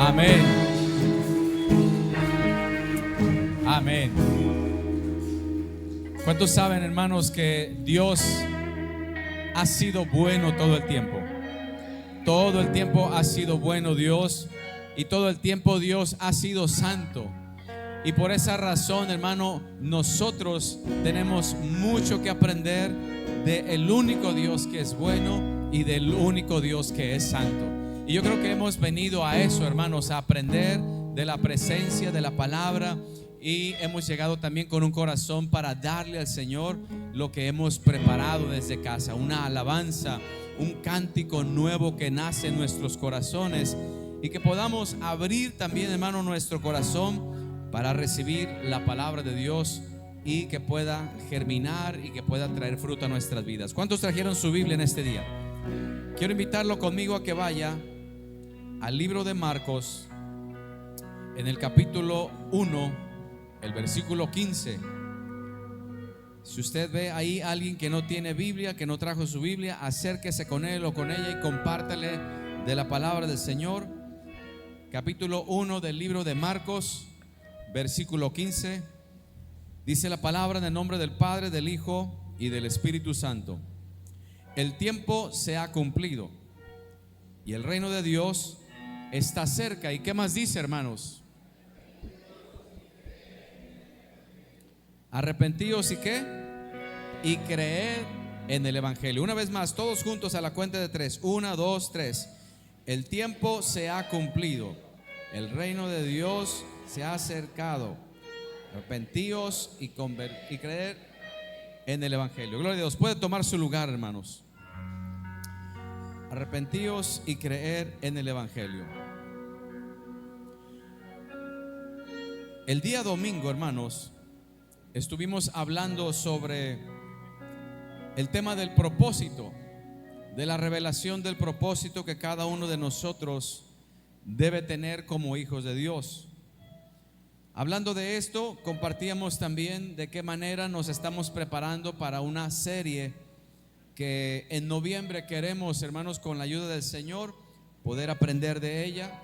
Amén. Amén. ¿Cuántos saben, hermanos, que Dios ha sido bueno todo el tiempo? Todo el tiempo ha sido bueno Dios, y todo el tiempo Dios ha sido santo. Y por esa razón, hermano, nosotros tenemos mucho que aprender del único Dios que es bueno y del único Dios que es santo. Y yo creo que hemos venido a eso, hermanos, a aprender de la presencia de la palabra. Y hemos llegado también con un corazón para darle al Señor lo que hemos preparado desde casa, una alabanza, un cántico nuevo que nace en nuestros corazones, y que podamos abrir también, hermano, nuestro corazón para recibir la palabra de Dios y que pueda germinar y que pueda traer fruto a nuestras vidas. ¿Cuántos trajeron su Biblia en este día? Quiero invitarlo conmigo a que vaya al libro de Marcos, en el capítulo 1, el versículo 15. Si usted ve ahí a alguien que no tiene Biblia, que no trajo su Biblia, acérquese con él o con ella y compártale de la palabra del Señor. Capítulo 1 del libro de Marcos, versículo 15. Dice la palabra en el nombre del Padre, del Hijo y del Espíritu Santo. El tiempo se ha cumplido y el reino de Dios está cerca. ¿Y qué más dice, hermanos? Arrepentíos y qué, y creed en el evangelio. Una vez más, todos juntos a la cuenta de 3. 1, 2, 3. El tiempo se ha cumplido, el reino de Dios se ha acercado. Arrepentíos y creed en el evangelio. Gloria a Dios. Puede tomar su lugar, hermanos. Arrepentíos y creer en el evangelio. El día domingo, hermanos, estuvimos hablando sobre el tema del propósito, de la revelación del propósito que cada uno de nosotros debe tener como hijos de Dios. Hablando de esto, compartíamos también de qué manera nos estamos preparando para una serie que en noviembre queremos, hermanos, con la ayuda del Señor, poder aprender de ella,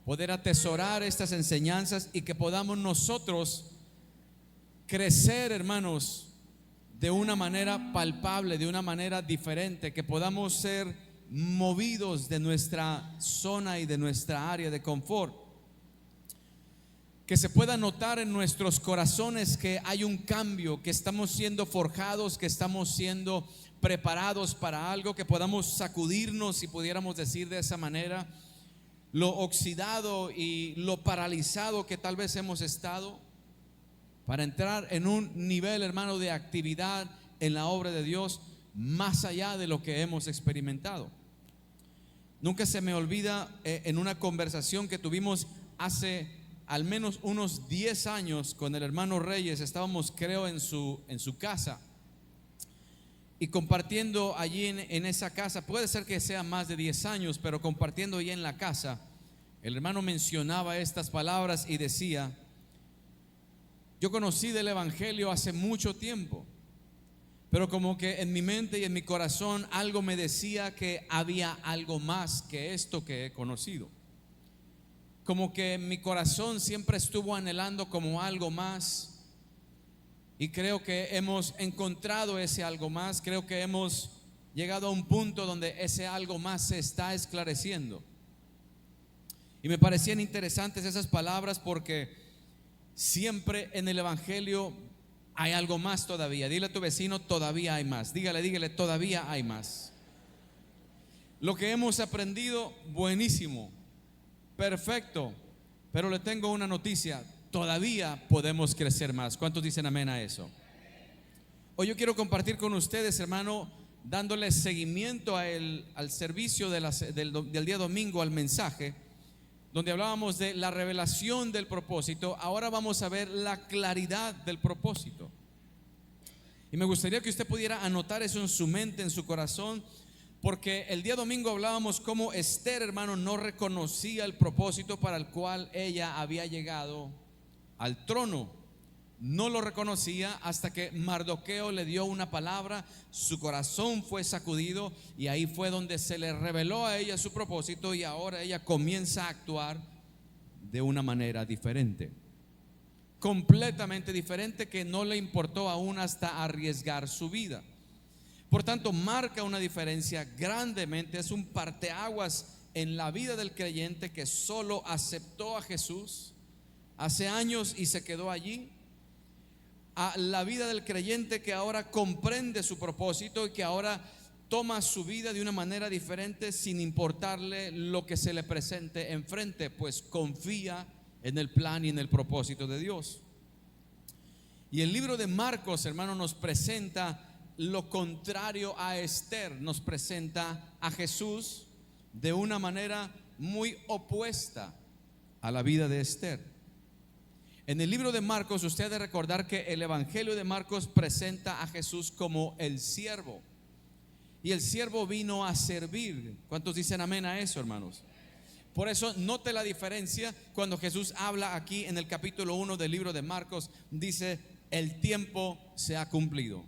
poder atesorar estas enseñanzas y que podamos nosotros crecer, hermanos, de una manera palpable, de una manera diferente, que podamos ser movidos de nuestra zona y de nuestra área de confort, que se pueda notar en nuestros corazones que hay un cambio, que estamos siendo forjados, que estamos siendo preparados para algo, que podamos sacudirnos, si pudiéramos decir de esa manera, lo oxidado y lo paralizado que tal vez hemos estado, para entrar en un nivel, hermano, de actividad en la obra de Dios más allá de lo que hemos experimentado. Nunca se me olvida en una conversación que tuvimos hace al menos unos 10 años con el hermano Reyes. Estábamos, creo, en su casa, y compartiendo allí en esa casa, puede ser que sea más de 10 años, pero compartiendo allí en la casa, el hermano mencionaba estas palabras y decía: yo conocí del evangelio hace mucho tiempo, pero como que en mi mente y en mi corazón algo me decía que había algo más que esto que he conocido. Como que mi corazón siempre estuvo anhelando como algo más, y creo que hemos encontrado ese algo más. Creo que hemos llegado a un punto donde ese algo más se está esclareciendo. Y me parecían interesantes esas palabras, porque siempre en el evangelio hay algo más todavía. Dile a tu vecino: todavía hay más. Dígale, todavía hay más. Lo que hemos aprendido, buenísimo, perfecto, pero le tengo una noticia: todavía podemos crecer más. ¿Cuántos dicen amén a eso? Hoy yo quiero compartir con ustedes, hermano, dándole seguimiento al servicio del día domingo, al mensaje donde hablábamos de la revelación del propósito. Ahora vamos a ver la claridad del propósito. Y me gustaría que usted pudiera anotar eso en su mente, en su corazón, porque el día domingo hablábamos cómo Esther, hermano, no reconocía el propósito para el cual ella había llegado al trono. no lo reconocía hasta que Mardoqueo le dio una palabra, su corazón fue sacudido y ahí fue donde se le reveló a ella su propósito y ahora ella comienza a actuar de una manera diferente, completamente diferente, que no le importó aún hasta arriesgar su vida. Por tanto, marca una diferencia grandemente, es un parteaguas en la vida del creyente que solo aceptó a Jesús hace años y se quedó allí, a la vida del creyente que ahora comprende su propósito y que ahora toma su vida de una manera diferente sin importarle lo que se le presente enfrente, pues confía en el plan y en el propósito de Dios. Y el libro de Marcos, hermano, nos presenta lo contrario a Esther, nos presenta a Jesús de una manera muy opuesta a la vida de Esther. En el libro de Marcos, usted debe recordar que el evangelio de Marcos presenta a Jesús como el siervo. Y el siervo vino a servir. ¿Cuántos dicen amén a eso, hermanos? Por eso note la diferencia cuando Jesús habla aquí en el capítulo 1 del libro de Marcos. Dice: el tiempo se ha cumplido.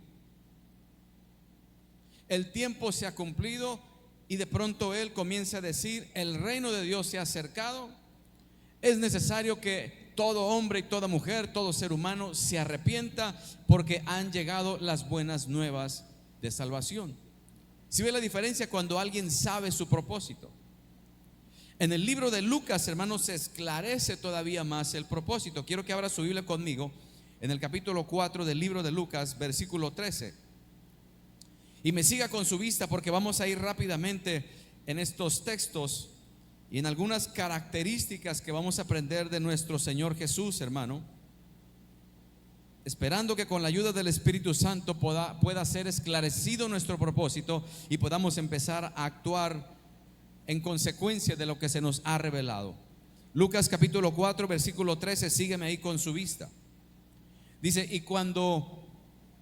El tiempo se ha cumplido. Y de pronto él comienza a decir: el reino de Dios se ha acercado. Es necesario que todo hombre y toda mujer, todo ser humano se arrepienta, porque han llegado las buenas nuevas de salvación. ¿Sí ve la diferencia cuando alguien sabe su propósito? En el libro de Lucas, hermanos, se esclarece todavía más el propósito. Quiero que abra su Biblia conmigo en el capítulo 4 del libro de Lucas, versículo 13. Y me siga con su vista, porque vamos a ir rápidamente en estos textos y en algunas características que vamos a aprender de nuestro Señor Jesús, hermano, esperando que con la ayuda del Espíritu Santo pueda ser esclarecido nuestro propósito y podamos empezar a actuar en consecuencia de lo que se nos ha revelado. Lucas capítulo 4 versículo 13, sígueme ahí con su vista. Dice: y cuando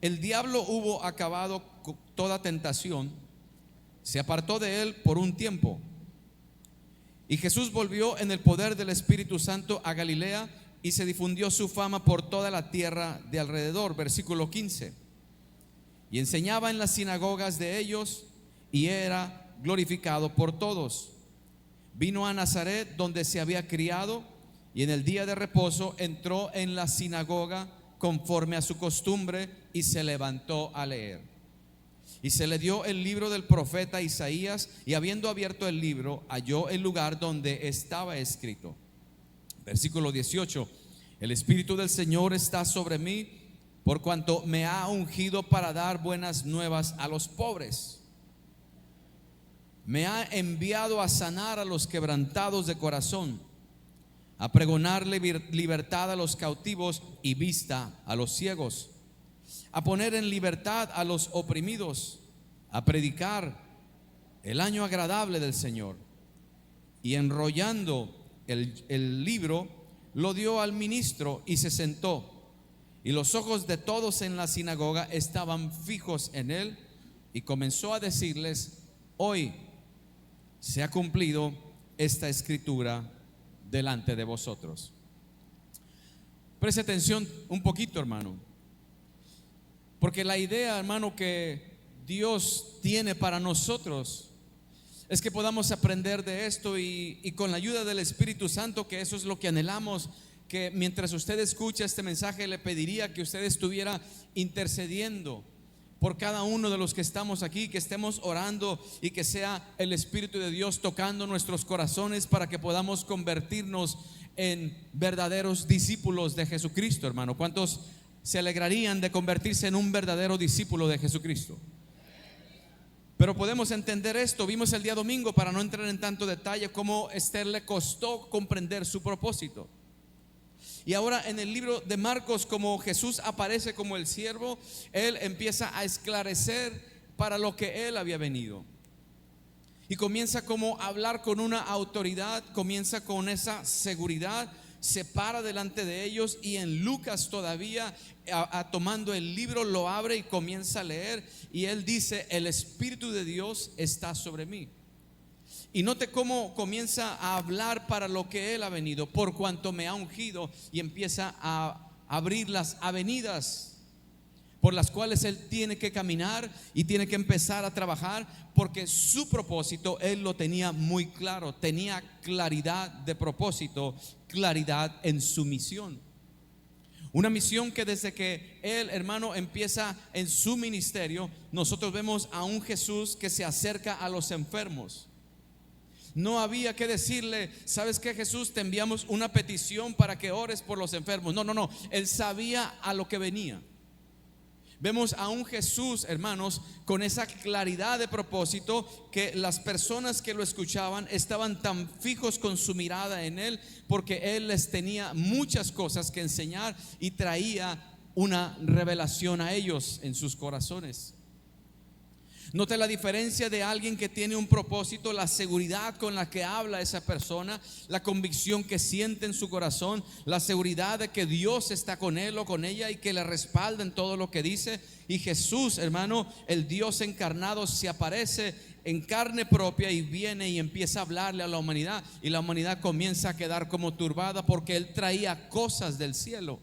el diablo hubo acabado toda tentación, se apartó de él por un tiempo. Y Jesús volvió en el poder del Espíritu Santo a Galilea, y se difundió su fama por toda la tierra de alrededor. Versículo 15. Y enseñaba en las sinagogas de ellos, y era glorificado por todos. Vino a Nazaret, donde se había criado, y en el día de reposo entró en la sinagoga conforme a su costumbre, y se levantó a leer. Y se le dio el libro del profeta Isaías, y habiendo abierto el libro, halló el lugar donde estaba escrito. Versículo 18: el Espíritu del Señor está sobre mí, por cuanto me ha ungido para dar buenas nuevas a los pobres. Me ha enviado a sanar a los quebrantados de corazón, a pregonar libertad a los cautivos y vista a los ciegos, a poner en libertad a los oprimidos, a predicar el año agradable del Señor. Y enrollando el libro, lo dio al ministro y se sentó. Y los ojos de todos en la sinagoga estaban fijos en él, y comenzó a decirles: hoy se ha cumplido esta escritura delante de vosotros. Preste atención un poquito, hermano, porque la idea, hermano, que Dios tiene para nosotros es que podamos aprender de esto, y con la ayuda del Espíritu Santo, que eso es lo que anhelamos, que mientras usted escucha este mensaje, le pediría que usted estuviera intercediendo por cada uno de los que estamos aquí, que estemos orando, y que sea el Espíritu de Dios tocando nuestros corazones para que podamos convertirnos en verdaderos discípulos de Jesucristo, hermano. ¿Cuántos se alegrarían de convertirse en un verdadero discípulo de Jesucristo? Pero podemos entender esto. Vimos el día domingo, para no entrar en tanto detalle, cómo Esther le costó comprender su propósito. Y ahora en el libro de Marcos, como Jesús aparece como el siervo, él empieza a esclarecer para lo que él había venido. Y comienza como a hablar con una autoridad, comienza con esa seguridad, se para delante de ellos, y en Lucas todavía tomando el libro lo abre y comienza a leer, y él dice: el Espíritu de Dios está sobre mí. Y note cómo comienza a hablar para lo que él ha venido: por cuanto me ha ungido, y empieza a abrir las avenidas por las cuales él tiene que caminar y tiene que empezar a trabajar, porque su propósito él lo tenía muy claro, tenía claridad de propósito, claridad en su misión. Una misión que desde que él, hermano, empieza en su ministerio, nosotros vemos a un Jesús que se acerca a los enfermos. No había que decirle, ¿sabes qué, Jesús? Te enviamos una petición para que ores por los enfermos. No, él sabía a lo que venía. Vemos a un Jesús, hermanos, con esa claridad de propósito, que las personas que lo escuchaban estaban tan fijos con su mirada en él, porque él les tenía muchas cosas que enseñar y traía una revelación a ellos en sus corazones. Note la diferencia de alguien que tiene un propósito, la seguridad con la que habla esa persona, la convicción que siente en su corazón, la seguridad de que Dios está con él o con ella y que le respalda en todo lo que dice. Y Jesús, hermano, el Dios encarnado, se aparece en carne propia y viene y empieza a hablarle a la humanidad, y la humanidad comienza a quedar como turbada, porque él traía cosas del cielo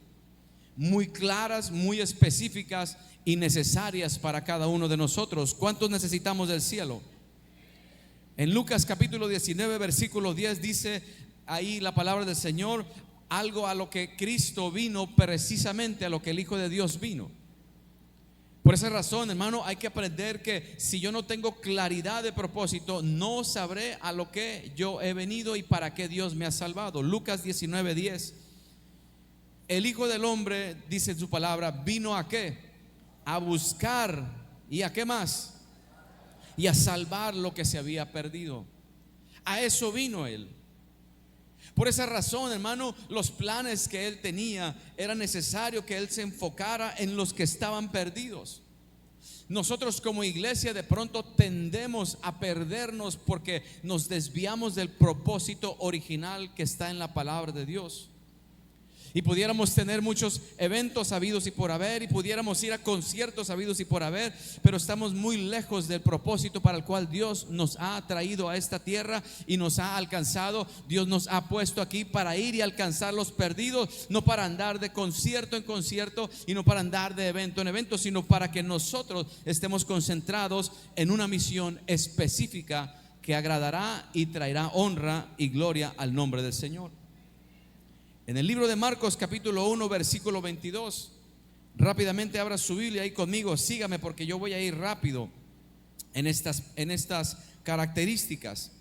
muy claras, muy específicas y necesarias para cada uno de nosotros. ¿Cuántos necesitamos del cielo? En Lucas capítulo 19 versículo 10 dice ahí la palabra del Señor, algo a lo que Cristo vino, precisamente a lo que el Hijo de Dios vino. Por esa razón, hermano, hay que aprender que si yo no tengo claridad de propósito, no sabré a lo que yo he venido y para qué Dios me ha salvado. Lucas 19:10. El Hijo del Hombre, dice en su palabra, vino a ¿qué? A buscar, ¿y a qué más? Y a salvar lo que se había perdido. A eso vino él. Por esa razón, hermano, los planes que él tenía, era necesario que él se enfocara en los que estaban perdidos. Nosotros como iglesia de pronto tendemos a perdernos porque nos desviamos del propósito original que está en la palabra de Dios. Y pudiéramos tener muchos eventos habidos y por haber, y pudiéramos ir a conciertos habidos y por haber, pero estamos muy lejos del propósito para el cual Dios nos ha traído a esta tierra y nos ha alcanzado. Dios nos ha puesto aquí para ir y alcanzar los perdidos, no para andar de concierto en concierto y no para andar de evento en evento, sino para que nosotros estemos concentrados en una misión específica que agradará y traerá honra y gloria al nombre del Señor. En el libro de Marcos capítulo 1 versículo 22, rápidamente abra su Biblia ahí conmigo, sígame porque yo voy a ir rápido en estas características.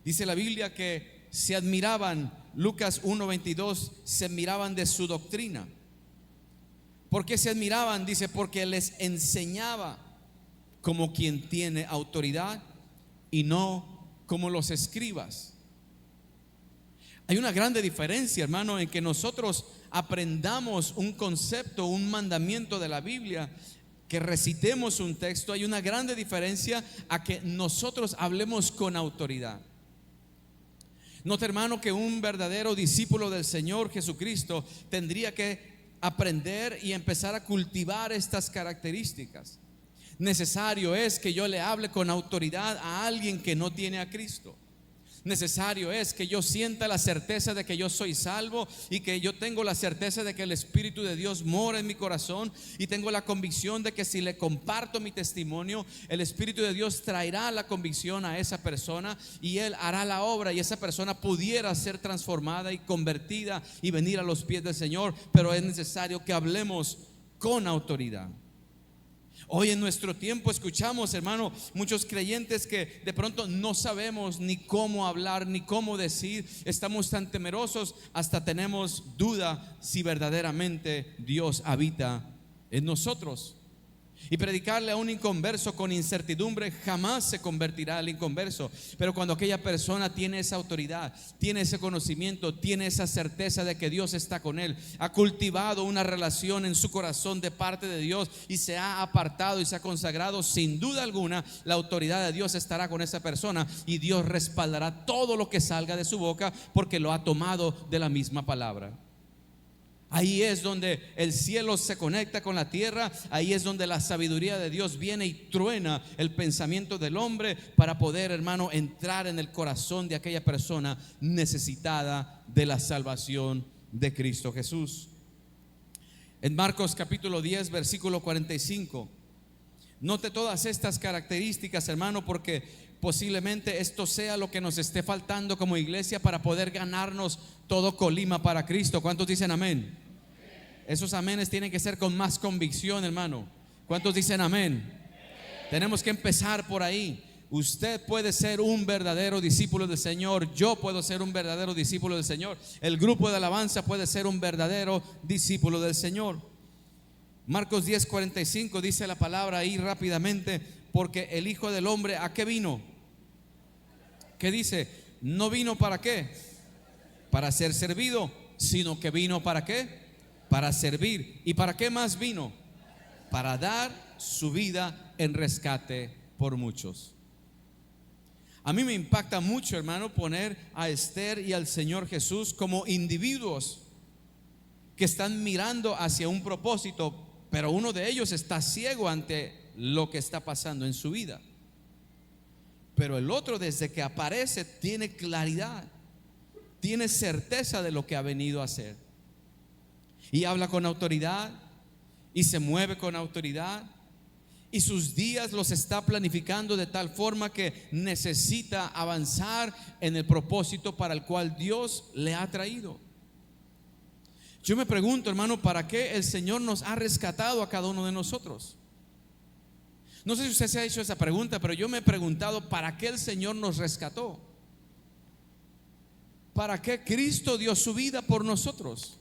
Dice la Biblia que se admiraban, Lucas 1:22, se admiraban de su doctrina. ¿Por qué se admiraban? Dice, porque les enseñaba como quien tiene autoridad y no como los escribas. Hay una grande diferencia, hermano, en que nosotros aprendamos un concepto, un mandamiento de la Biblia, que recitemos un texto. Hay una grande diferencia a que nosotros hablemos con autoridad. Nota, hermano, que un verdadero discípulo del Señor Jesucristo tendría que aprender y empezar a cultivar estas características. Necesario es que yo le hable con autoridad a alguien que no tiene a Cristo. Necesario es que yo sienta la certeza de que yo soy salvo y que yo tengo la certeza de que el Espíritu de Dios mora en mi corazón, y tengo la convicción de que si le comparto mi testimonio, el Espíritu de Dios traerá la convicción a esa persona y Él hará la obra, y esa persona pudiera ser transformada y convertida y venir a los pies del Señor. Pero es necesario que hablemos con autoridad. Hoy en nuestro tiempo escuchamos, hermano, muchos creyentes que de pronto no sabemos ni cómo hablar, ni cómo decir. Estamos tan temerosos, hasta tenemos duda si verdaderamente Dios habita en nosotros. Y predicarle a un inconverso con incertidumbre, jamás se convertirá al inconverso. Pero cuando aquella persona tiene esa autoridad, tiene ese conocimiento, tiene esa certeza de que Dios está con él, ha cultivado una relación en su corazón de parte de Dios y se ha apartado y se ha consagrado, sin duda alguna la autoridad de Dios estará con esa persona, y Dios respaldará todo lo que salga de su boca, porque lo ha tomado de la misma palabra. Ahí es donde el cielo se conecta con la tierra. Ahí es donde la sabiduría de Dios viene y truena el pensamiento del hombre para poder, hermano, entrar en el corazón de aquella persona necesitada de la salvación de Cristo Jesús. En Marcos capítulo 10, versículo 45. Note todas estas características, hermano, porque posiblemente esto sea lo que nos esté faltando como iglesia para poder ganarnos todo Colima para Cristo. ¿Cuántos dicen amén? Esos amenes tienen que ser con más convicción, hermano. ¿Cuántos dicen amén? Tenemos que empezar por ahí. Usted puede ser un verdadero discípulo del Señor. Yo puedo ser un verdadero discípulo del Señor. El grupo de alabanza puede ser un verdadero discípulo del Señor. Marcos 10:45 dice la palabra ahí rápidamente: porque el Hijo del Hombre, ¿a qué vino? ¿Qué dice? No vino para qué, para ser servido, sino que vino para qué, para servir. ¿Y para qué más vino? Para dar su vida en rescate por muchos. A mí me impacta mucho, hermano, poner a Esther y al Señor Jesús como individuos que están mirando hacia un propósito, pero uno de ellos está ciego ante lo que está pasando en su vida. Pero el otro, desde que aparece, tiene claridad, tiene certeza de lo que ha venido a hacer. Y habla con autoridad, y se mueve con autoridad, y sus días los está planificando de tal forma que necesita avanzar en el propósito para el cual Dios le ha traído. Yo me pregunto, hermano, ¿para qué el Señor nos ha rescatado a cada uno de nosotros? No sé si usted se ha hecho esa pregunta, pero yo me he preguntado, ¿para qué el Señor nos rescató? ¿Para qué Cristo dio su vida por nosotros?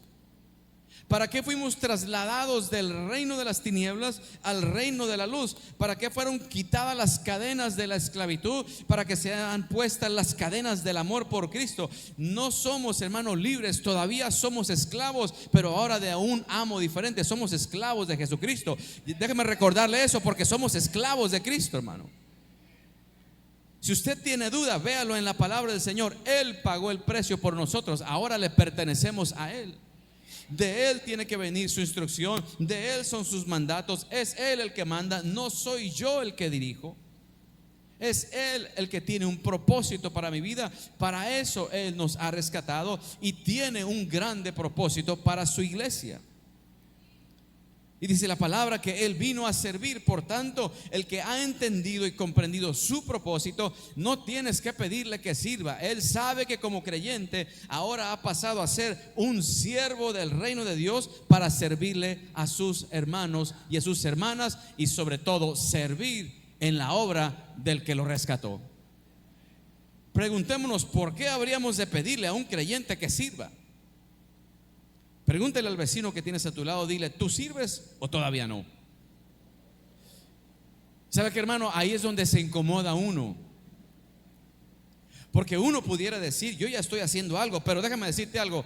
¿Para qué fuimos trasladados del reino de las tinieblas al reino de la luz? ¿Para qué fueron quitadas las cadenas de la esclavitud? Para que sean puestas las cadenas del amor por Cristo. No somos, hermanos, libres, todavía somos esclavos, pero ahora de un amo diferente. Somos esclavos de Jesucristo. Déjeme recordarle eso, porque somos esclavos de Cristo, hermano. Si usted tiene duda, véalo en la palabra del Señor. Él pagó el precio por nosotros, ahora le pertenecemos a Él. De Él tiene que venir su instrucción, de Él son sus mandatos, es Él el que manda, no soy yo el que dirijo. Es Él el que tiene un propósito para mi vida. Para eso Él nos ha rescatado y tiene un grande propósito para su iglesia. Y dice la palabra que Él vino a servir. Por tanto, el que ha entendido y comprendido su propósito, no tienes que pedirle que sirva. Él sabe que como creyente ahora ha pasado a ser un siervo del reino de Dios para servirle a sus hermanos y a sus hermanas, y sobre todo servir en la obra del que lo rescató. Preguntémonos, ¿por qué habríamos de pedirle a un creyente que sirva? Pregúntale al vecino que tienes a tu lado, dile, ¿tú sirves o todavía no? ¿Sabe qué, hermano? Ahí es donde se incomoda uno. Porque uno pudiera decir, yo ya estoy haciendo algo, pero déjame decirte algo,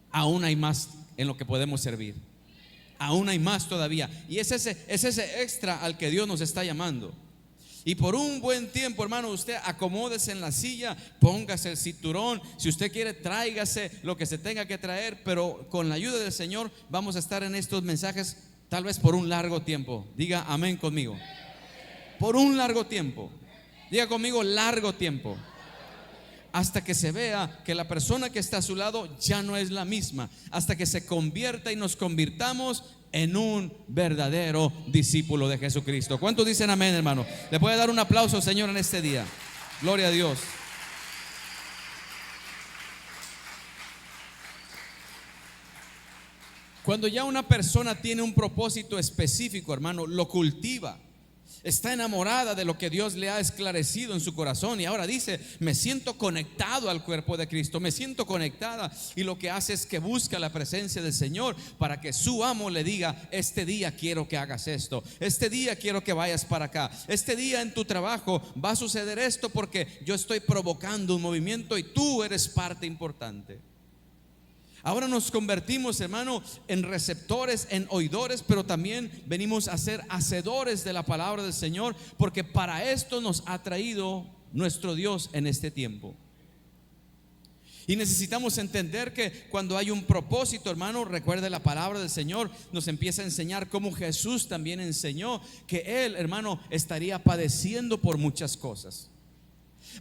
aún hay más en lo que podemos servir. Aún hay más todavía. Y es ese extra al que Dios nos está llamando. Y por un buen tiempo, hermano, usted acomódese en la silla, póngase el cinturón, si usted quiere tráigase lo que se tenga que traer, pero con la ayuda del Señor vamos a estar en estos mensajes tal vez por un largo tiempo. Diga amén conmigo. Por un largo tiempo. Diga conmigo, largo tiempo. Hasta que se vea que la persona que está a su lado ya no es la misma, hasta que se convierta y nos convirtamos en un verdadero discípulo de Jesucristo. ¿Cuántos dicen amén, hermano? Le puede dar un aplauso, Señor, en este día. Gloria a Dios. Cuando ya una persona tiene un propósito específico, hermano, lo cultiva. Está enamorada de lo que Dios le ha esclarecido en su corazón, y ahora dice, me siento conectado al cuerpo de Cristo, me siento conectada, y lo que hace es que busca la presencia del Señor para que su amo le diga, este día quiero que hagas esto, este día quiero que vayas para acá, este día en tu trabajo va a suceder esto porque yo estoy provocando un movimiento y tú eres parte importante. Ahora nos convertimos, hermano, en receptores, en oidores, pero también venimos a ser hacedores de la palabra del Señor, porque para esto nos ha traído nuestro Dios en este tiempo. Y necesitamos entender que cuando hay un propósito, hermano, recuerde la palabra del Señor, nos empieza a enseñar cómo Jesús también enseñó que Él, hermano, estaría padeciendo por muchas cosas.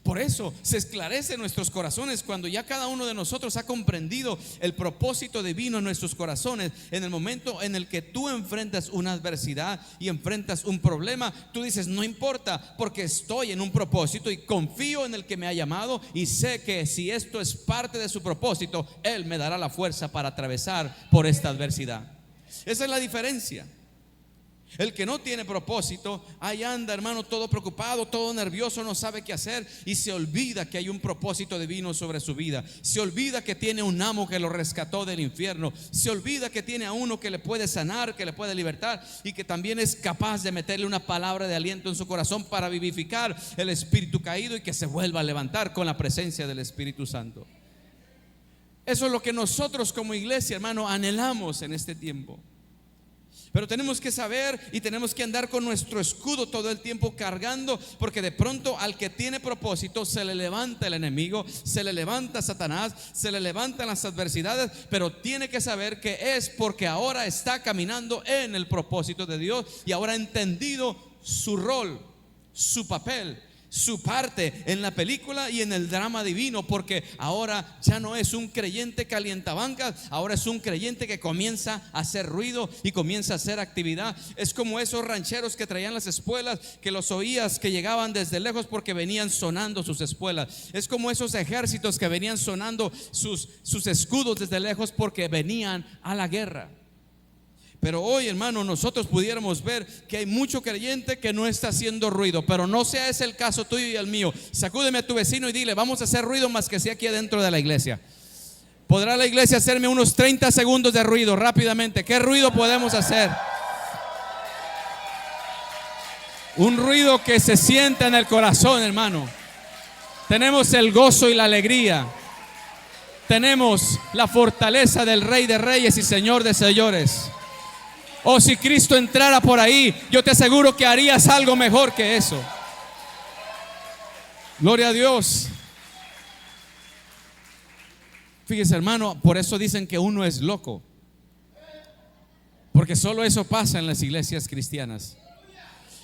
Por eso se esclarece en nuestros corazones cuando ya cada uno de nosotros ha comprendido el propósito divino en nuestros corazones. En el momento en el que tú enfrentas una adversidad y enfrentas un problema, tú dices: no importa, porque estoy en un propósito y confío en el que me ha llamado, y sé que si esto es parte de su propósito, Él me dará la fuerza para atravesar por esta adversidad. Esa es la diferencia. El que no tiene propósito, ahí anda, hermano, todo preocupado, todo nervioso, no sabe qué hacer, y se olvida que hay un propósito divino sobre su vida. Se olvida que tiene un amo que lo rescató del infierno. Se olvida que tiene a uno que le puede sanar, que le puede libertar, y que también es capaz de meterle una palabra de aliento en su corazón para vivificar el espíritu caído y que se vuelva a levantar con la presencia del Espíritu Santo. Eso es lo que nosotros como iglesia, hermano, anhelamos en este tiempo. Pero tenemos que saber y tenemos que andar con nuestro escudo todo el tiempo cargando, porque de pronto al que tiene propósito se le levanta el enemigo, se le levanta Satanás, se le levantan las adversidades, pero tiene que saber que es porque ahora está caminando en el propósito de Dios y ahora ha entendido su rol, su papel, su parte en la película y en el drama divino, porque ahora ya no es un creyente calientabancas, ahora es un creyente que comienza a hacer ruido y comienza a hacer actividad. Es como esos rancheros que traían las espuelas, que los oías que llegaban desde lejos porque venían sonando sus espuelas. Es como esos ejércitos que venían sonando sus escudos desde lejos porque venían a la guerra. Pero hoy, hermano, nosotros pudiéramos ver que hay mucho creyente que no está haciendo ruido, pero no sea ese el caso tuyo y el mío. Sacúdeme a tu vecino y dile: vamos a hacer ruido más que sea aquí adentro de la iglesia. ¿Podrá la iglesia hacerme unos 30 segundos de ruido rápidamente? ¿Qué ruido podemos hacer? Un ruido que se sienta en el corazón, hermano. Tenemos el gozo y la alegría. Tenemos la fortaleza del Rey de Reyes y Señor de Señores. Oh, si Cristo entrara por ahí, yo te aseguro que harías algo mejor que eso. Gloria a Dios. Fíjese, hermano, por eso dicen que uno es loco, porque solo eso pasa en las iglesias cristianas.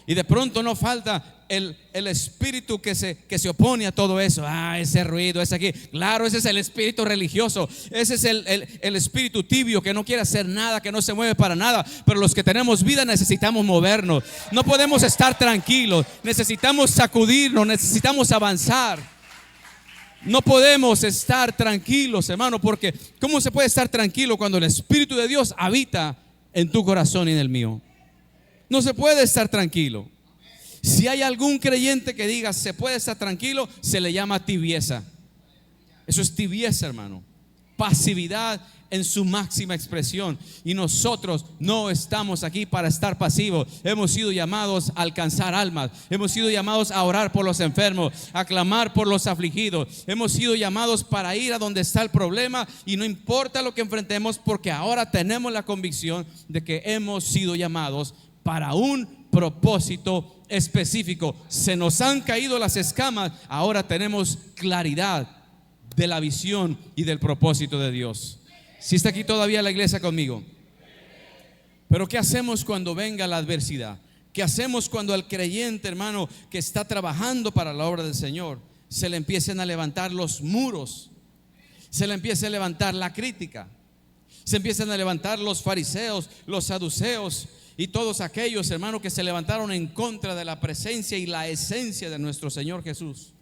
Y de pronto no falta el espíritu que se opone a todo eso. Ese ruido, ese aquí. Claro, ese es el espíritu religioso. Ese es el espíritu tibio que no quiere hacer nada, que no se mueve para nada. Pero los que tenemos vida necesitamos movernos. No podemos estar tranquilos. Necesitamos sacudirnos, necesitamos avanzar. No podemos estar tranquilos, hermano, porque ¿cómo se puede estar tranquilo cuando el Espíritu de Dios habita en tu corazón y en el mío? No se puede estar tranquilo. Si hay algún creyente que diga se puede estar tranquilo, se le llama tibieza. Eso es tibieza, hermano. Pasividad en su máxima expresión. Y nosotros no estamos aquí para estar pasivos. Hemos sido llamados a alcanzar almas. Hemos sido llamados a orar por los enfermos, a clamar por los afligidos. Hemos sido llamados para ir a donde está el problema, y no importa lo que enfrentemos, porque ahora tenemos la convicción de que hemos sido llamados para un propósito específico. Se nos han caído las escamas, ahora tenemos claridad de la visión y del propósito de Dios. Si está aquí todavía la iglesia conmigo. Pero ¿qué hacemos cuando venga la adversidad? ¿Qué hacemos cuando al creyente, hermano, que está trabajando para la obra del Señor, se le empiecen a levantar los muros, se le empiece a levantar la crítica, se empiezan a levantar los fariseos, los saduceos y todos aquellos, hermanos, que se levantaron en contra de la presencia y la esencia de nuestro Señor Jesús?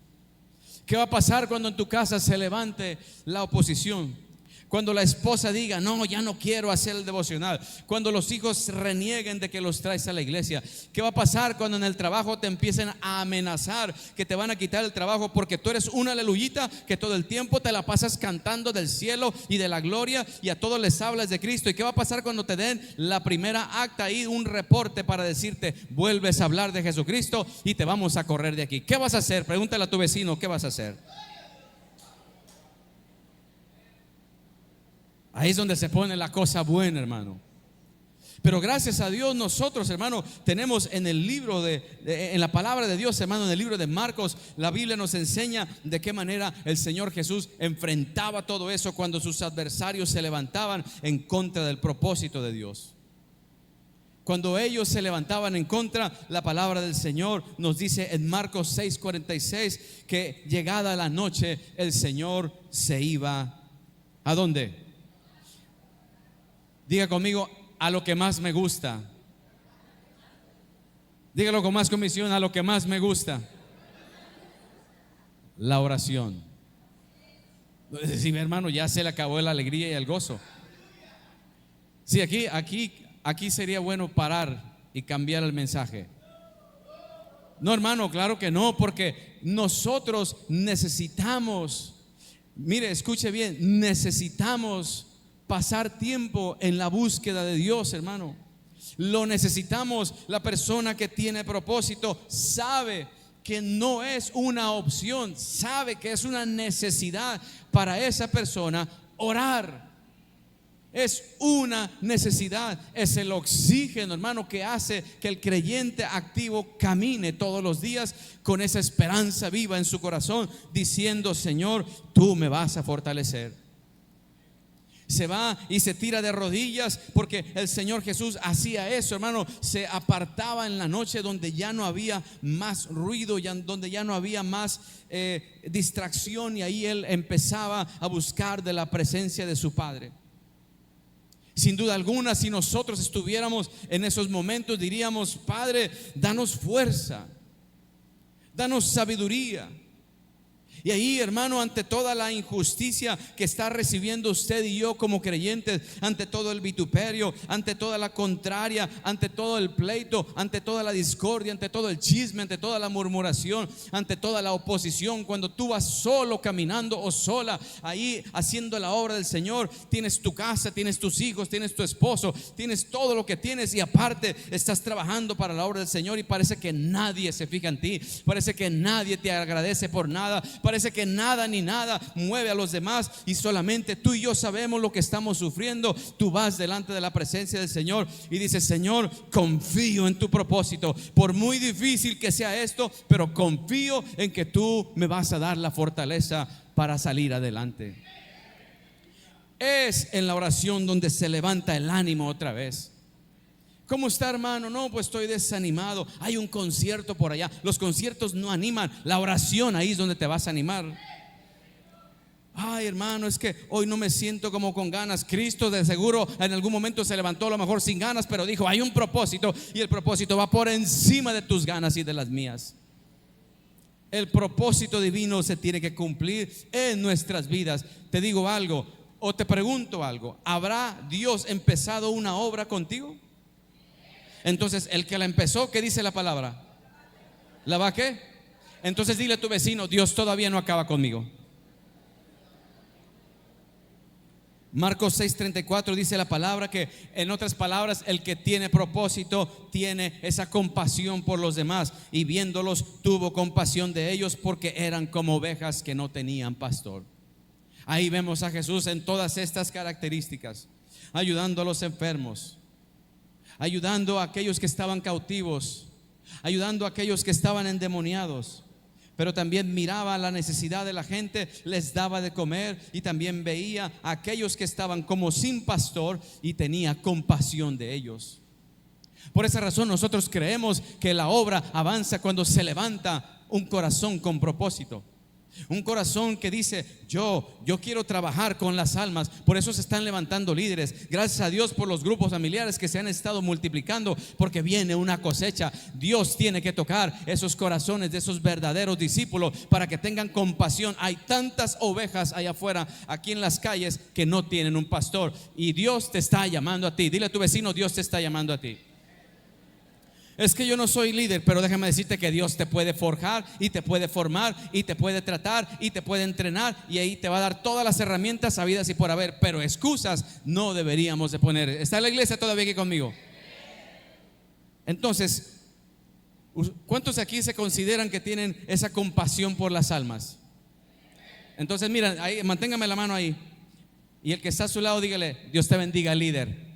¿Qué va a pasar cuando en tu casa se levante la oposición? Cuando la esposa diga: no, ya no quiero hacer el devocional. Cuando los hijos renieguen de que los traes a la iglesia. ¿Qué va a pasar cuando en el trabajo te empiecen a amenazar que te van a quitar el trabajo porque tú eres una aleluyita que todo el tiempo te la pasas cantando del cielo y de la gloria y a todos les hablas de Cristo? ¿Y qué va a pasar cuando te den la primera acta y un reporte para decirte: vuelves a hablar de Jesucristo y te vamos a correr de aquí? ¿Qué vas a hacer? Pregúntale a tu vecino: ¿qué vas a hacer? Ahí es donde se pone la cosa buena, hermano. Pero gracias a Dios nosotros, hermano, tenemos en el libro en la palabra de Dios, hermano, en el libro de Marcos, la Biblia nos enseña de qué manera el Señor Jesús enfrentaba todo eso cuando sus adversarios se levantaban en contra del propósito de Dios. Cuando ellos se levantaban en contra, la palabra del Señor nos dice en Marcos 6:46 que llegada la noche el Señor se iba. ¿A dónde? Diga conmigo, a lo que más me gusta. Dígalo con más convicción, a lo que más me gusta. La oración. Sí, mi hermano, ya se le acabó la alegría y el gozo. Sí, aquí sería bueno parar y cambiar el mensaje. No, hermano, claro que no, porque nosotros necesitamos, mire, escuche bien, necesitamos pasar tiempo en la búsqueda de Dios, hermano. Lo necesitamos. La persona que tiene propósito sabe que no es una opción, sabe que es una necesidad para esa persona orar. Es una necesidad, es el oxígeno, hermano, que hace que el creyente activo camine todos los días con esa esperanza viva en su corazón, diciendo: Señor, tú me vas a fortalecer. Se va y se tira de rodillas, porque el Señor Jesús hacía eso, hermano. Se apartaba en la noche donde ya no había más ruido, donde ya no había más distracción, y ahí Él empezaba a buscar de la presencia de su Padre. Sin duda alguna, si nosotros estuviéramos en esos momentos, diríamos: Padre, danos fuerza, danos sabiduría. Y ahí, hermano, ante toda la injusticia que está recibiendo usted y yo como creyentes, ante todo el vituperio, ante toda la contraria, ante todo el pleito, ante toda la discordia, ante todo el chisme, ante toda la murmuración, ante toda la oposición, cuando tú vas solo caminando o sola ahí haciendo la obra del Señor, tienes tu casa, tienes tus hijos, tienes tu esposo, tienes todo lo que tienes, y aparte estás trabajando para la obra del Señor, y parece que nadie se fija en ti, parece que nadie te agradece por nada, parece que nada ni nada mueve a los demás, y solamente tú y yo sabemos lo que estamos sufriendo. Tú vas delante de la presencia del Señor y dices: Señor, confío en tu propósito, por muy difícil que sea esto, pero confío en que tú me vas a dar la fortaleza para salir adelante. Es en la oración donde se levanta el ánimo otra vez. ¿Cómo está, hermano? No, pues estoy desanimado. Hay un concierto por allá. Los conciertos no animan. La oración, ahí es donde te vas a animar. Ay, hermano, es que hoy no me siento como con ganas. Cristo de seguro en algún momento se levantó, a lo mejor sin ganas, pero dijo: hay un propósito, y el propósito va por encima de tus ganas y de las mías. El propósito divino se tiene que cumplir en nuestras vidas. Te digo algo, o te pregunto algo: ¿habrá Dios empezado una obra contigo? Entonces, el que la empezó, ¿qué dice la palabra? ¿La va qué? Entonces dile a tu vecino: Dios todavía no acaba conmigo. Marcos 6:34 dice la palabra que, en otras palabras, el que tiene propósito tiene esa compasión por los demás, y viéndolos tuvo compasión de ellos, porque eran como ovejas que no tenían pastor. Ahí vemos a Jesús en todas estas características, ayudando a los enfermos, ayudando a aquellos que estaban cautivos, ayudando a aquellos que estaban endemoniados, pero también miraba la necesidad de la gente, les daba de comer, y también veía a aquellos que estaban como sin pastor y tenía compasión de ellos. Por esa razón nosotros creemos que la obra avanza cuando se levanta un corazón con propósito. Un corazón que dice: yo quiero trabajar con las almas. Por eso se están levantando líderes. Gracias a Dios por los grupos familiares que se han estado multiplicando, porque viene una cosecha. Dios tiene que tocar esos corazones de esos verdaderos discípulos para que tengan compasión. Hay tantas ovejas allá afuera, aquí en las calles, que no tienen un pastor, y Dios te está llamando a ti. Dile a tu vecino: Dios te está llamando a ti. Es que yo no soy líder, pero déjame decirte que Dios te puede forjar y te puede formar y te puede tratar y te puede entrenar, y ahí te va a dar todas las herramientas habidas y por haber, pero excusas no deberíamos de poner. ¿Está la iglesia todavía aquí conmigo? Entonces, ¿cuántos aquí se consideran que tienen esa compasión por las almas? Entonces, mira, ahí, manténgame la mano ahí, y el que está a su lado, dígale: Dios te bendiga, líder.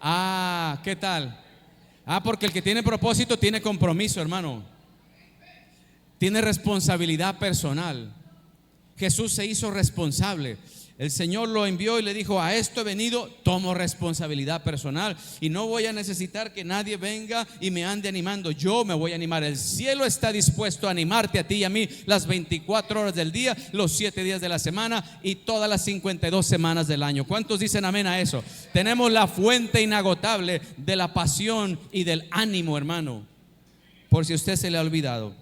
Ah, ¿qué tal? Porque el que tiene propósito tiene compromiso, hermano. Tiene responsabilidad personal. Jesús se hizo responsable. El Señor lo envió y le dijo: a esto he venido, tomo responsabilidad personal y no voy a necesitar que nadie venga y me ande animando. Yo me voy a animar. El cielo está dispuesto a animarte a ti y a mí las 24 horas del día, los 7 días de la semana y todas las 52 semanas del año. ¿Cuántos dicen amén a eso? Tenemos la fuente inagotable de la pasión y del ánimo, hermano, por si a usted se le ha olvidado.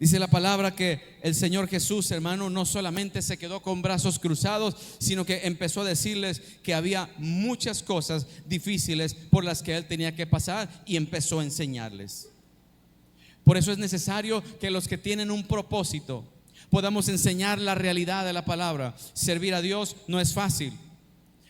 Dice la palabra que el Señor Jesús, hermano, no solamente se quedó con brazos cruzados, sino que empezó a decirles que había muchas cosas difíciles por las que Él tenía que pasar y empezó a enseñarles. Por eso es necesario que los que tienen un propósito podamos enseñar la realidad de la palabra. Servir a Dios no es fácil.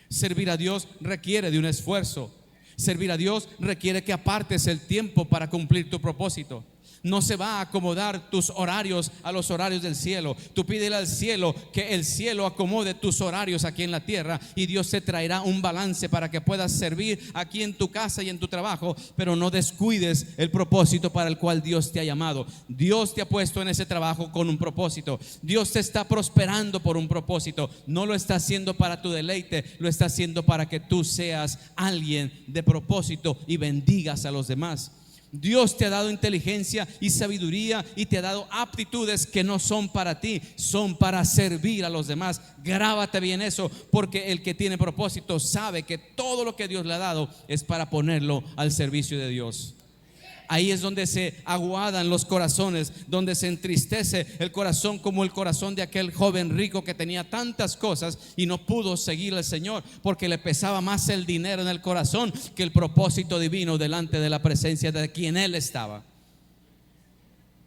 Servir a Dios requiere de un esfuerzo. Servir a Dios requiere que apartes el tiempo para cumplir tu propósito. No se va a acomodar tus horarios a los horarios del cielo. Tú pídele al cielo que el cielo acomode tus horarios aquí en la tierra y Dios te traerá un balance para que puedas servir aquí en tu casa y en tu trabajo, pero no descuides el propósito para el cual Dios te ha llamado. Dios te ha puesto en ese trabajo con un propósito. Dios te está prosperando por un propósito. No lo está haciendo para tu deleite, lo está haciendo para que tú seas alguien de propósito y bendigas a los demás. Dios te ha dado inteligencia y sabiduría y te ha dado aptitudes que no son para ti, son para servir a los demás. Grábate bien eso, porque el que tiene propósito sabe que todo lo que Dios le ha dado es para ponerlo al servicio de Dios. Ahí es donde se aguadan los corazones, donde se entristece el corazón, como el corazón de aquel joven rico que tenía tantas cosas y no pudo seguir al Señor porque le pesaba más el dinero en el corazón que el propósito divino delante de la presencia de quien él estaba.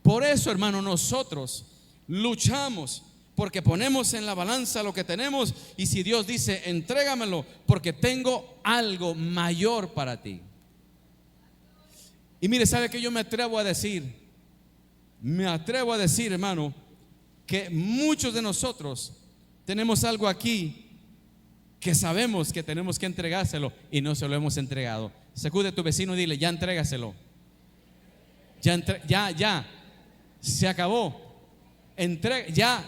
Por eso, hermano, nosotros luchamos, porque ponemos en la balanza lo que tenemos, y si Dios dice: entrégamelo porque tengo algo mayor para ti. Y mire, ¿sabe qué yo me atrevo a decir? Me atrevo a decir, hermano, que muchos de nosotros tenemos algo aquí que sabemos que tenemos que entregárselo y no se lo hemos entregado. Sacude a tu vecino y dile: ya entrégaselo. Ya, se acabó. Ya.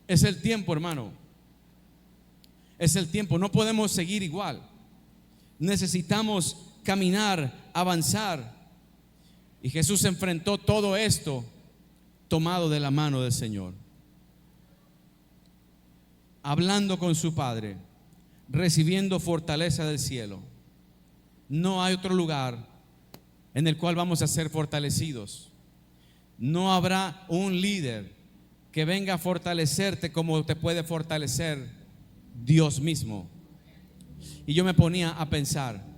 Es el tiempo, hermano. Es el tiempo. No podemos seguir igual. Necesitamos caminar, avanzar. Y Jesús enfrentó todo esto tomado de la mano del Señor, hablando con su Padre, recibiendo fortaleza del cielo. No hay otro lugar en el cual vamos a ser fortalecidos. No habrá un líder que venga a fortalecerte como te puede fortalecer Dios mismo. Y yo me ponía a pensar: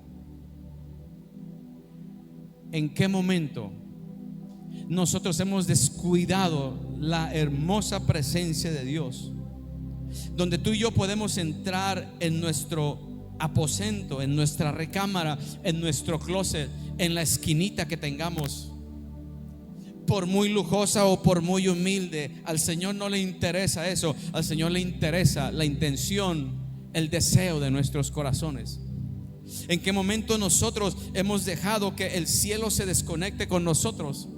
¿en qué momento nosotros hemos descuidado la hermosa presencia de Dios? Donde tú y yo podemos entrar en nuestro aposento, en nuestra recámara, en nuestro closet, en la esquinita que tengamos. Por muy lujosa o por muy humilde, al Señor no le interesa eso. Al Señor le interesa la intención, el deseo de nuestros corazones. ¿En qué momento nosotros hemos dejado que el cielo se desconecte con nosotros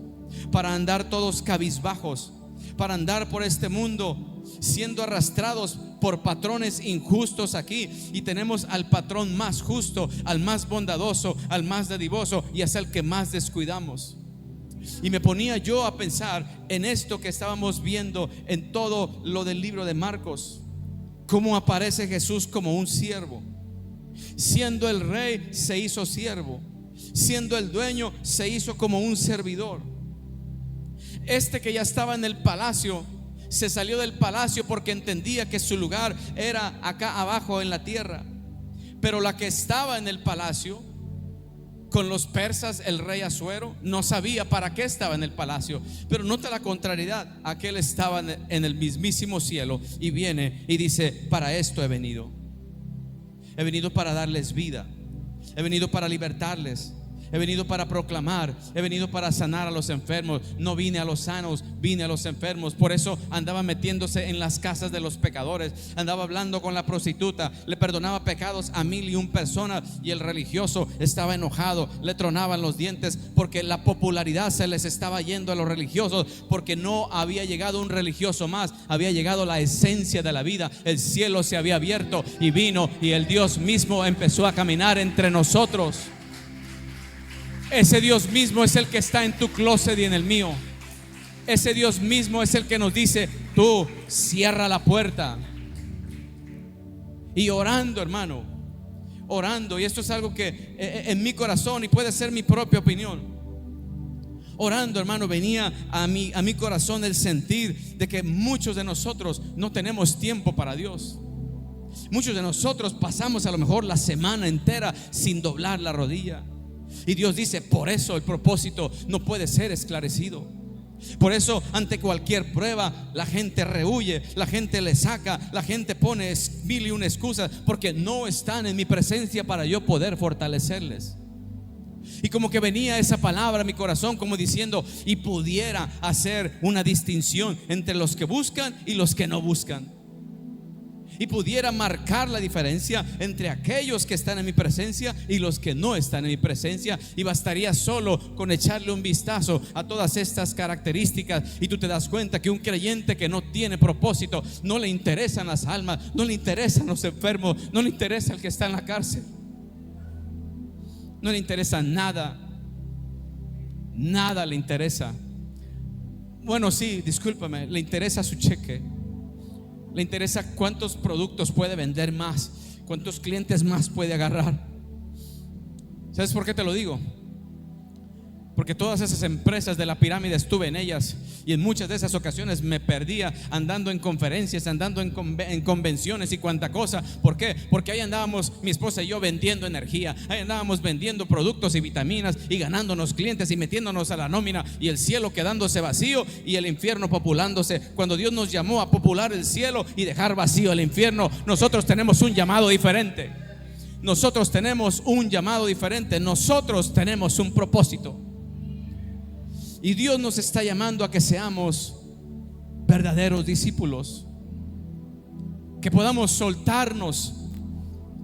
para andar todos cabizbajos, para andar por este mundo siendo arrastrados por patrones injustos aquí? Y tenemos al patrón más justo, al más bondadoso, al más dadivoso, y es el que más descuidamos. Y me ponía yo a pensar en esto que estábamos viendo en todo lo del libro de Marcos, cómo aparece Jesús como un siervo. Siendo el rey se hizo siervo, siendo el dueño se hizo como un servidor. Este que ya estaba en el palacio se salió del palacio porque entendía que su lugar era acá abajo en la tierra. Pero la que estaba en el palacio con los persas, el rey Asuero, no sabía para qué estaba en el palacio. Pero nota la contrariedad: aquel estaba en el mismísimo cielo y viene y dice: para esto he venido. He venido para darles vida. He venido para libertarles. He venido para proclamar, he venido para sanar a los enfermos. No vine a los sanos, vine a los enfermos. Por eso andaba metiéndose en las casas de los pecadores, andaba hablando con la prostituta, le perdonaba pecados a 1001 personas. Y el religioso estaba enojado, le tronaban los dientes, porque la popularidad se les estaba yendo a los religiosos, porque no había llegado un religioso más, había llegado la esencia de la vida. El cielo se había abierto y vino, y el Dios mismo empezó a caminar entre nosotros. Ese Dios mismo es el que está en tu closet y en el mío. Ese Dios mismo es el que nos dice: tú cierra la puerta. Y orando, hermano, orando, y esto es algo que en mi corazón, y puede ser mi propia opinión, orando, hermano, venía a mi corazón el sentir de que muchos de nosotros no tenemos tiempo para Dios. Muchos de nosotros pasamos a lo mejor la semana entera sin doblar la rodilla. Y Dios dice: por eso el propósito no puede ser esclarecido. Por eso ante cualquier prueba la gente rehuye, la gente le saca, la gente pone 1001 excusas, porque no están en mi presencia para yo poder fortalecerles. Y como que venía esa palabra a mi corazón, como diciendo: y pudiera hacer una distinción entre los que buscan y los que no buscan. Y pudiera marcar la diferencia entre aquellos que están en mi presencia y los que no están en mi presencia. Y bastaría solo con echarle un vistazo a todas estas características, y tú te das cuenta que un creyente que no tiene propósito, no le interesan las almas, no le interesan los enfermos, no le interesa el que está en la cárcel, no le interesa nada. Nada le interesa. Bueno, sí, discúlpame, le interesa su cheque. Le interesa cuántos productos puede vender más, cuántos clientes más puede agarrar. ¿Sabes por qué te lo digo? Porque todas esas empresas de la pirámide estuve en ellas, y en muchas de esas ocasiones me perdía andando en conferencias, andando en convenciones y cuanta cosa. ¿Por qué? Porque ahí andábamos mi esposa y yo vendiendo energía, ahí andábamos vendiendo productos y vitaminas y ganándonos clientes y metiéndonos a la nómina, y el cielo quedándose vacío y el infierno populándose. Cuando Dios nos llamó a popular el cielo y dejar vacío el infierno, nosotros tenemos un llamado diferente. Nosotros tenemos un llamado diferente. Nosotros tenemos un propósito. Y Dios nos está llamando a que seamos verdaderos discípulos, que podamos soltarnos.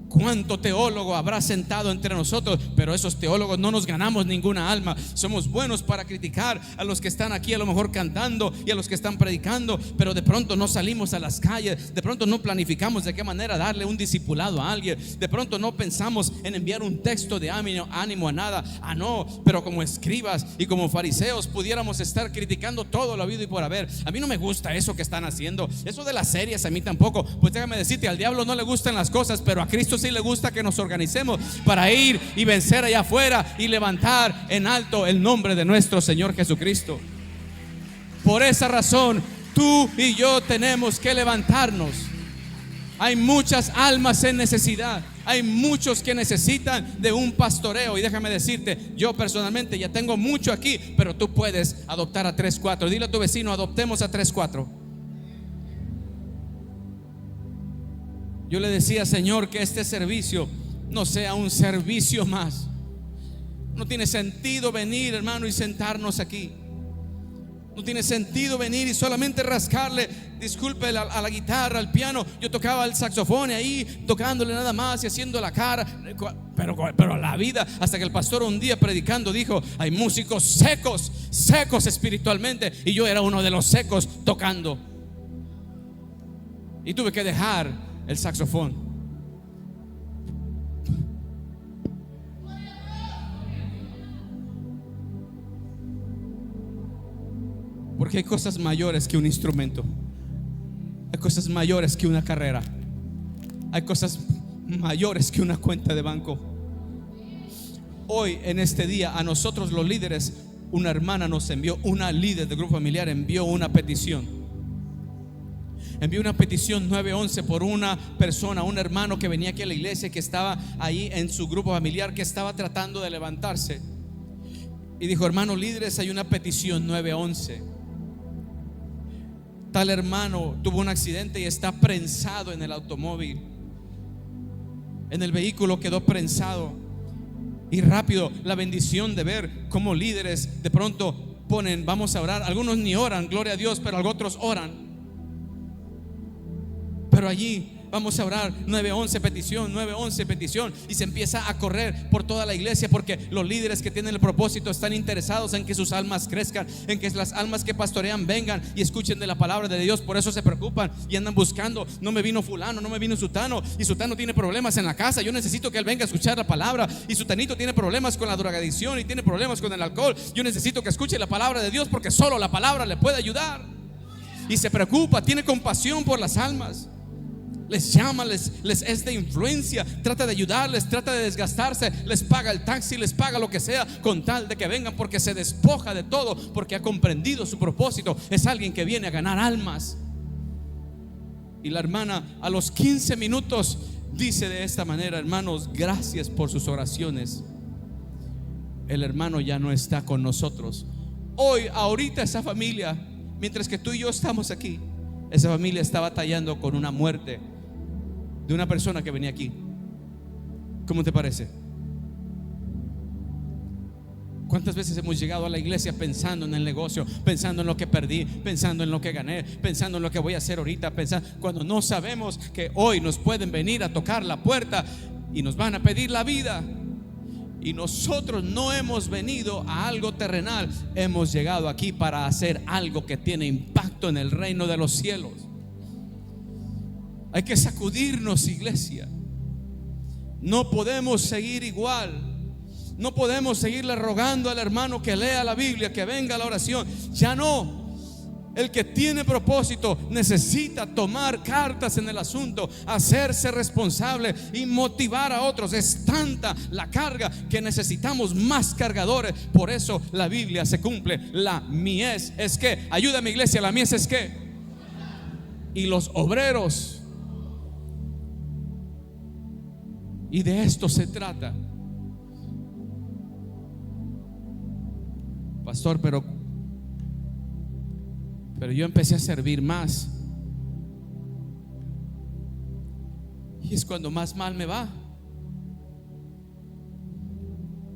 ¿Cuánto teólogo habrá sentado entre nosotros? Pero esos teólogos no nos ganamos ninguna alma. Somos buenos para criticar a los que están aquí, a lo mejor cantando, y a los que están predicando, pero de pronto no salimos a las calles. De pronto no planificamos de qué manera darle un discipulado a alguien. De pronto no pensamos en enviar un texto de ánimo a nada. No, pero como escribas y como fariseos pudiéramos estar criticando todo lo habido y por haber. A mí no me gusta eso que están haciendo. Eso de las series a mí tampoco. Pues déjame decirte, al diablo no le gustan las cosas, pero a Cristo sí le gusta que nos organicemos para ir y vencer allá afuera y levantar en alto el nombre de nuestro Señor Jesucristo. Por esa razón, tú y yo tenemos que levantarnos. Hay muchas almas en necesidad. Hay muchos que necesitan de un pastoreo. Y déjame decirte, yo personalmente ya tengo mucho aquí, pero tú puedes adoptar a 3, 4. Dile a tu vecino: adoptemos a 3, 4. Yo le decía: Señor, que este servicio no sea un servicio más. No tiene sentido venir, hermano, y sentarnos aquí. No tiene sentido venir y solamente rascarle, disculpe, a la guitarra, al piano. Yo tocaba el saxofón y ahí tocándole nada más y haciendo la cara. Pero la vida, hasta que el pastor un día predicando dijo: hay músicos secos espiritualmente. Y yo era uno de los secos tocando. Y tuve que dejar el saxofón. Porque hay cosas mayores que un instrumento. Hay cosas mayores que una carrera. Hay cosas mayores que una cuenta de banco. Hoy, en este día, a nosotros los líderes, una hermana nos envió, una líder del grupo familiar envió una petición. Envió una petición 911 por una persona, un hermano que venía aquí a la iglesia, que estaba ahí en su grupo familiar, que estaba tratando de levantarse. Y dijo: hermanos líderes, hay una petición 911. Tal hermano tuvo un accidente y está prensado en el automóvil. En el vehículo quedó prensado. Y rápido la bendición de ver cómo líderes de pronto ponen, vamos a orar. Algunos ni oran, gloria a Dios, pero otros oran. Pero allí vamos a orar, 911 petición, 911 petición, y se empieza a correr por toda la iglesia, porque los líderes que tienen el propósito están interesados en que sus almas crezcan, en que las almas que pastorean vengan y escuchen de la palabra de Dios. Por eso se preocupan y andan buscando. No me vino fulano, no me vino sutano, y sutano tiene problemas en la casa, yo necesito que él venga a escuchar la palabra. Y sutanito tiene problemas con la drogadicción y tiene problemas con el alcohol, yo necesito que escuche la palabra de Dios, porque solo la palabra le puede ayudar. Y se preocupa, tiene compasión por las almas. Les llama, les es de influencia, trata de ayudarles, trata de desgastarse, les paga el taxi, les paga lo que sea con tal de que vengan, porque se despoja de todo, porque ha comprendido su propósito. Es alguien que viene a ganar almas. Y la hermana a los 15 minutos dice de esta manera: hermanos, gracias por sus oraciones. El hermano ya no está con nosotros. Ahorita esa familia, mientras que tú y yo estamos aquí, esa familia está batallando con una muerte de una persona que venía aquí. ¿Cómo te parece? ¿Cuántas veces hemos llegado a la iglesia pensando en el negocio, pensando en lo que perdí, pensando en lo que gané, pensando en lo que voy a hacer ahorita, cuando no sabemos que hoy nos pueden venir a tocar la puerta y nos van a pedir la vida? Y nosotros no hemos venido a algo terrenal, hemos llegado aquí para hacer algo que tiene impacto en el reino de los cielos. Hay que sacudirnos, iglesia. No podemos seguir igual. No podemos seguirle rogando al hermano que lea la Biblia, que venga a la oración. Ya no. El que tiene propósito necesita tomar cartas en el asunto, hacerse responsable y motivar a otros. Es tanta la carga que necesitamos más cargadores. Por eso la Biblia se cumple. La mies es que, ayúdame, iglesia, la mies es que, y los obreros. Y de esto se trata. Pastor, pero yo empecé a servir más, y es cuando más mal me va.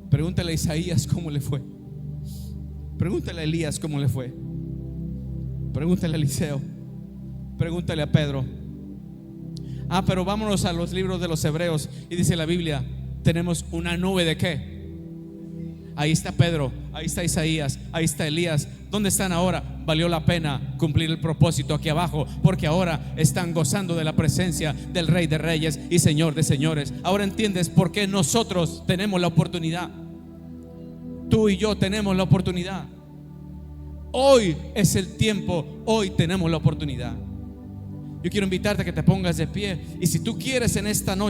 Pregúntale a Isaías cómo le fue. Pregúntale a Elías cómo le fue. Pregúntale a Eliseo. Pregúntale a Pedro. Pero vámonos a los libros de los Hebreos, y dice la Biblia: tenemos una nube de ¿qué? Ahí está Pedro, ahí está Isaías, ahí está Elías. ¿Dónde están ahora? Valió la pena cumplir el propósito aquí abajo, porque ahora están gozando de la presencia del Rey de Reyes y Señor de Señores. Ahora entiendes por qué nosotros tenemos la oportunidad. Tú y yo tenemos la oportunidad. Hoy es el tiempo, hoy tenemos la oportunidad. Yo quiero invitarte a que te pongas de pie, y si tú quieres en esta noche